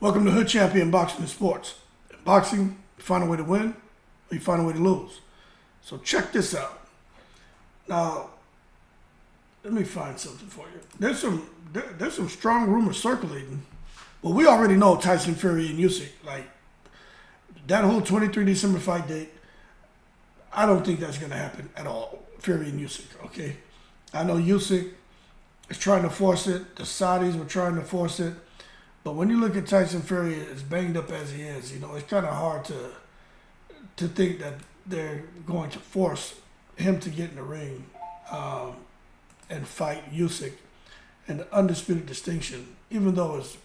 Welcome to Hood Champion Boxing and Sports. In boxing, you find a way to win, or you find a way to lose. So check this out. Now, let me find something for you. There's some strong rumors circulating. Well, we already know Tyson Fury and Usyk. Like that whole 23 December fight date. I don't think that's gonna happen at all. Fury and Usyk. Okay, I know Usyk is trying to force it. The Saudis were trying to force it. But when you look at Tyson Fury, as banged up as he is, it's kind of hard to think that they're going to force him to get in the ring and fight Usyk and the undisputed distinction, even though it's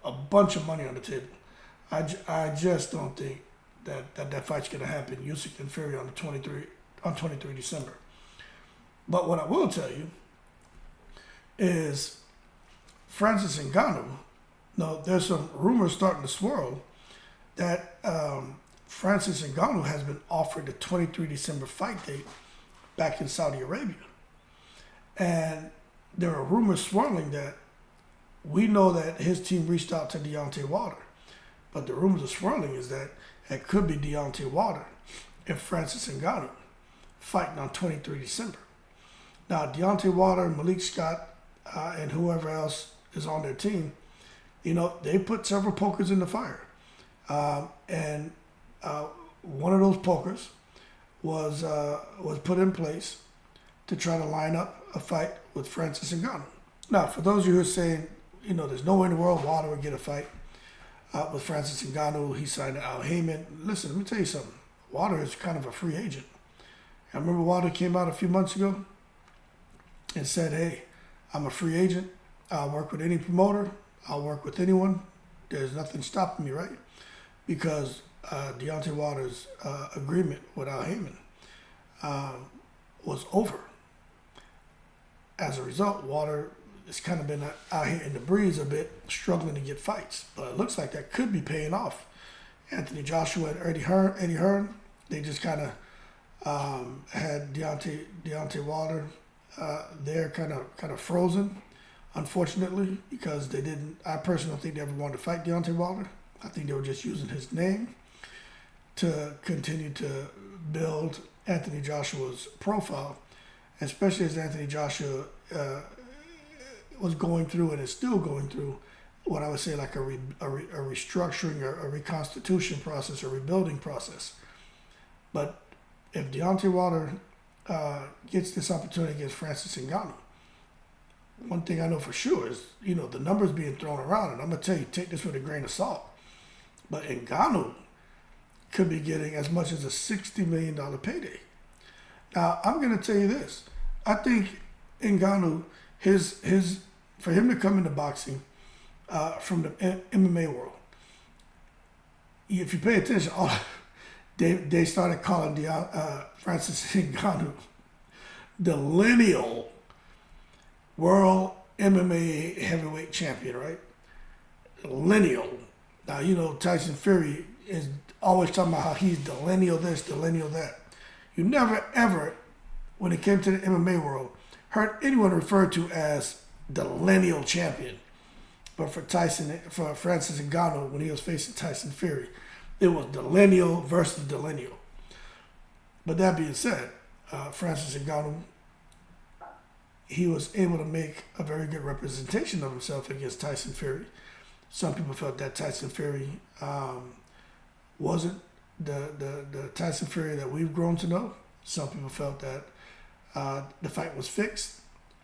a bunch of money on the table. I just don't think that fight's going to happen, Usyk and Fury on 23 December. But what I will tell you is Francis Ngannou. No, there's some rumors starting to swirl that Francis Ngannou has been offered the 23 December fight date back in Saudi Arabia. And there are rumors swirling that we know that his team reached out to Deontay Wilder. But the rumors are swirling is that it could be Deontay Wilder and Francis Ngannou fighting on 23 December. Now, Deontay Wilder, Malik Scott, and whoever else is on their team, they put several pokers in the fire. And one of those pokers was put in place to try to line up a fight with Francis Ngannou. Now, for those of you who are saying, there's no way in the world Wilder would get a fight with Francis Ngannou, he signed Al Heyman. Listen, let me tell you something. Wilder is kind of a free agent. I remember Wilder came out a few months ago and said, hey, I'm a free agent. I'll work with any promoter. I'll work with anyone. There's nothing stopping me, right? Because Deontay Wilder's agreement with Al Heyman was over. As a result, Wilder has kind of been out here in the breeze a bit, struggling to get fights. But it looks like that could be paying off. Anthony Joshua and Eddie Hearn, they just kind of had Deontay Wilder there kind of frozen. Unfortunately, because they didn't, I personally don't think they ever wanted to fight Deontay Wilder. I think they were just using his name to continue to build Anthony Joshua's profile, especially as Anthony Joshua was going through and is still going through what I would say like a restructuring or a reconstitution process, or rebuilding process. But if Deontay Wilder gets this opportunity against Francis Ngannou, one thing I know for sure is, the numbers being thrown around, and I'm going to tell you, take this with a grain of salt. But Ngannou could be getting as much as a $60 million payday. Now, I'm going to tell you this. I think Ngannou, for him to come into boxing from the MMA world, if you pay attention, they started calling Francis Ngannou the lineal world MMA heavyweight champion, right? Lineal. Now, Tyson Fury is always talking about how he's the lineal this, the lineal that. You never, ever, when it came to the MMA world, heard anyone referred to as the lineal champion. But for Francis Ngannou, when he was facing Tyson Fury, it was the lineal versus the lineal. But that being said, Francis Ngannou, he was able to make a very good representation of himself against Tyson Fury. Some people felt that Tyson Fury wasn't the Tyson Fury that we've grown to know. Some people felt that the fight was fixed.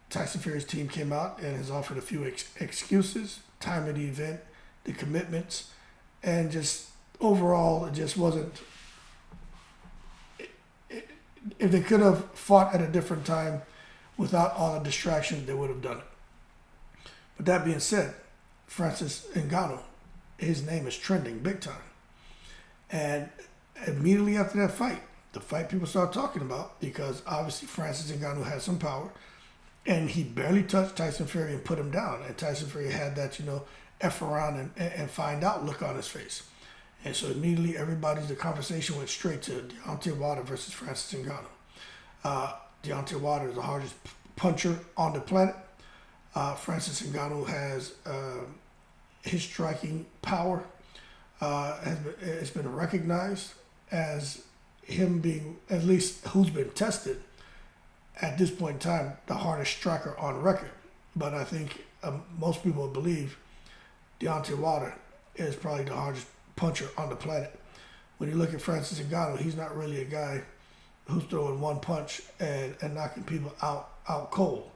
Tyson Fury's team came out and has offered a few excuses, time of the event, the commitments, and just overall it just wasn't. If they could have fought at a different time, without all the distractions, they would have done it. But that being said, Francis Ngannou, his name is trending big time. And immediately after that fight, the fight people started talking about, because obviously Francis Ngannou had some power, and he barely touched Tyson Fury and put him down. And Tyson Fury had that, F around and find out look on his face. And so immediately the conversation went straight to Deontay Wilder versus Francis Ngannou. Deontay Wilder is the hardest puncher on the planet. Francis Ngannou has his striking power it's been recognized as him being, at least who's been tested at this point in time, the hardest striker on record. But I think most people believe Deontay Wilder is probably the hardest puncher on the planet. When you look at Francis Ngannou, he's not really a guy who's throwing one punch and knocking people out cold.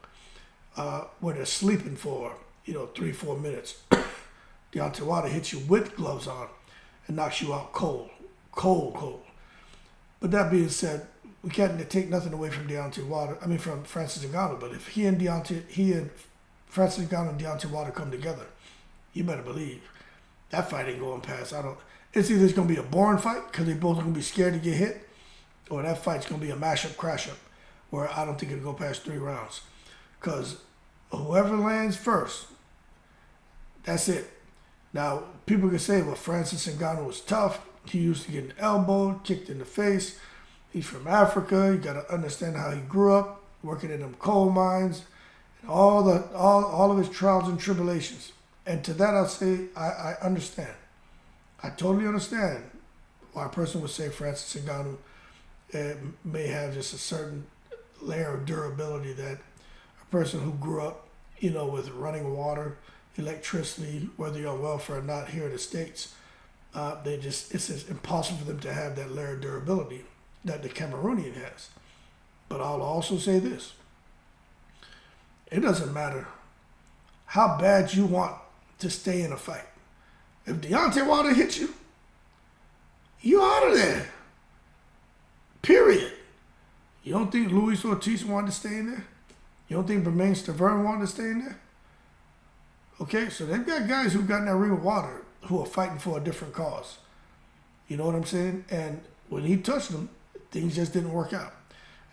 Where they're sleeping for 3-4 minutes. Deontay Wilder hits you with gloves on and knocks you out cold. But that being said, we can't take nothing away from from Francis Ngannou. But if he and Francis Ngannou and Deontay Wilder come together, you better believe that fight ain't going past. It's either it's gonna be a boring fight because they both gonna be scared to get hit, or that fight's gonna be a mash-up, crash-up, where I don't think it'll go past 3 rounds. Because whoever lands first, that's it. Now, people can say, well, Francis Ngannou was tough. He used to get elbowed, kicked in the face. He's from Africa. You got to understand how he grew up, working in them coal mines, and all of his trials and tribulations. And to that, I'll say, I understand. I totally understand why a person would say Francis Ngannou may have just a certain layer of durability that a person who grew up, with running water, electricity, whether you're on welfare or not here in the States, it's just impossible for them to have that layer of durability that the Cameroonian has. But I'll also say this. It doesn't matter how bad you want to stay in a fight. If Deontay Wilder hits you, you're out of there. Period. You don't think Luis Ortiz wanted to stay in there? You don't think Bermane Stiverne wanted to stay in there? Okay, so they've got guys who got in that ring with Wilder who are fighting for a different cause. You know what I'm saying? And when he touched them, things just didn't work out.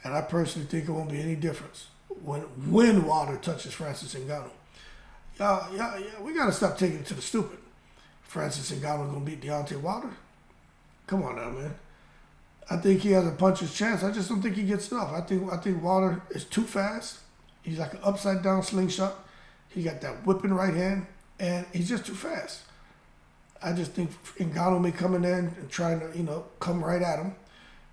And I personally think it won't be any difference when Wilder touches Francis Ngannou. Yeah, we got to stop taking it to the stupid. Francis Ngannou going to beat Deontay Wilder? Come on now, man. I think he has a puncher's chance. I just don't think he gets it off. I think Wilder is too fast. He's like an upside down slingshot. He got that whipping right hand, and he's just too fast. I just think Ngannou may come in there and trying to, come right at him,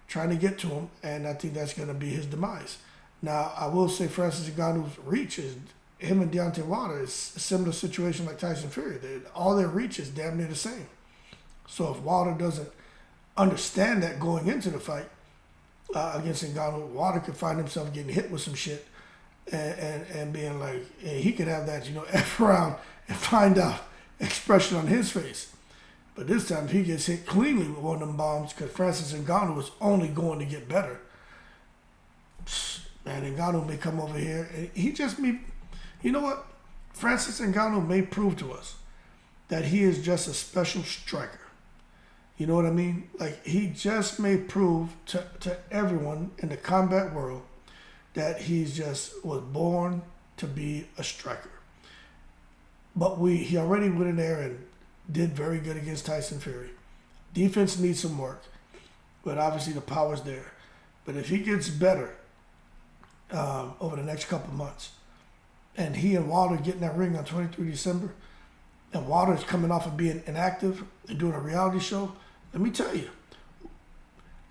trying to get to him, and I think that's going to be his demise. Now, I will say Francis Ngannou's reach is, him and Deontay Wilder is a similar situation like Tyson Fury. All their reach is damn near the same. So if Wilder doesn't understand that going into the fight against Ngannou, Wilder could find himself getting hit with some shit and being like, he could have that, F around and find out expression on his face. But this time he gets hit cleanly with one of them bombs because Francis Ngannou was only going to get better. Man, Ngannou may come over here and he just may, you know what? Francis Ngannou may prove to us that he is just a special striker. You know what I mean? Like, he just may prove to everyone in the combat world that he's just was born to be a striker. But he already went in there and did very good against Tyson Fury. Defense needs some work, but obviously the power's there. But if he gets better over the next couple months, and he and Wilder get in that ring on 23 December, and Wilder's coming off of being inactive and doing a reality show, let me tell you,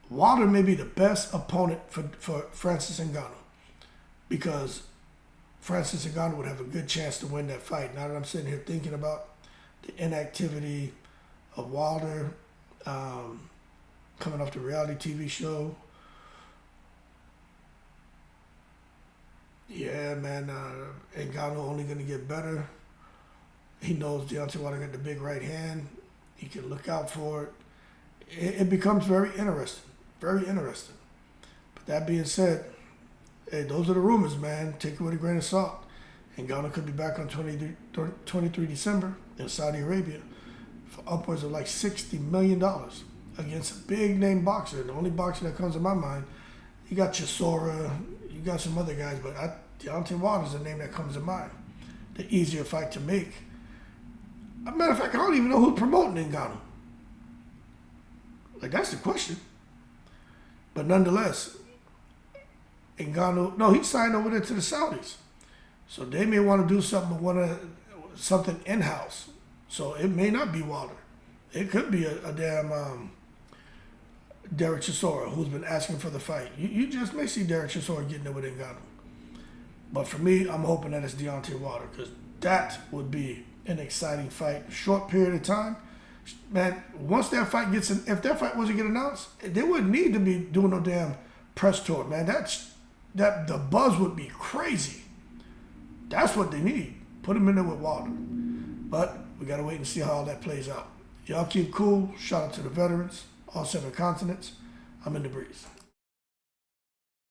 Wilder may be the best opponent for Francis Ngannou, because Francis Ngannou would have a good chance to win that fight. Now that I'm sitting here thinking about the inactivity of Wilder coming off the reality TV show, yeah, man, Ngannou only going to get better. He knows Deontay Wilder got the big right hand. He can look out for it. It becomes very interesting. Very interesting. But that being said, hey, those are the rumors, man. Take it with a grain of salt. Ngannou could be back on 23 December in Saudi Arabia for upwards of like $60 million against a big-name boxer. The only boxer that comes to my mind, you got Chisora, you got some other guys, but Deontay Wilder's the name that comes to mind. The easier fight to make. As a matter of fact, I don't even know who's promoting Ngannou. Like, that's the question. But nonetheless, Ngannou, no, he signed over there to the Saudis. So they may want to do something in-house. So it may not be Wilder. It could be a damn Derek Chisora, who's been asking for the fight. You just may see Derek Chisora getting it with Ngannou. But for me, I'm hoping that it's Deontay Wilder, because that would be an exciting fight. Short period of time. Man, once that fight gets in, if that fight wasn't get announced, they wouldn't need to be doing no damn press tour, man. That the buzz would be crazy. That's what they need. Put them in there with Wilder. But we got to wait and see how all that plays out. Y'all keep cool. Shout out to the veterans, all 7 continents. I'm in the breeze.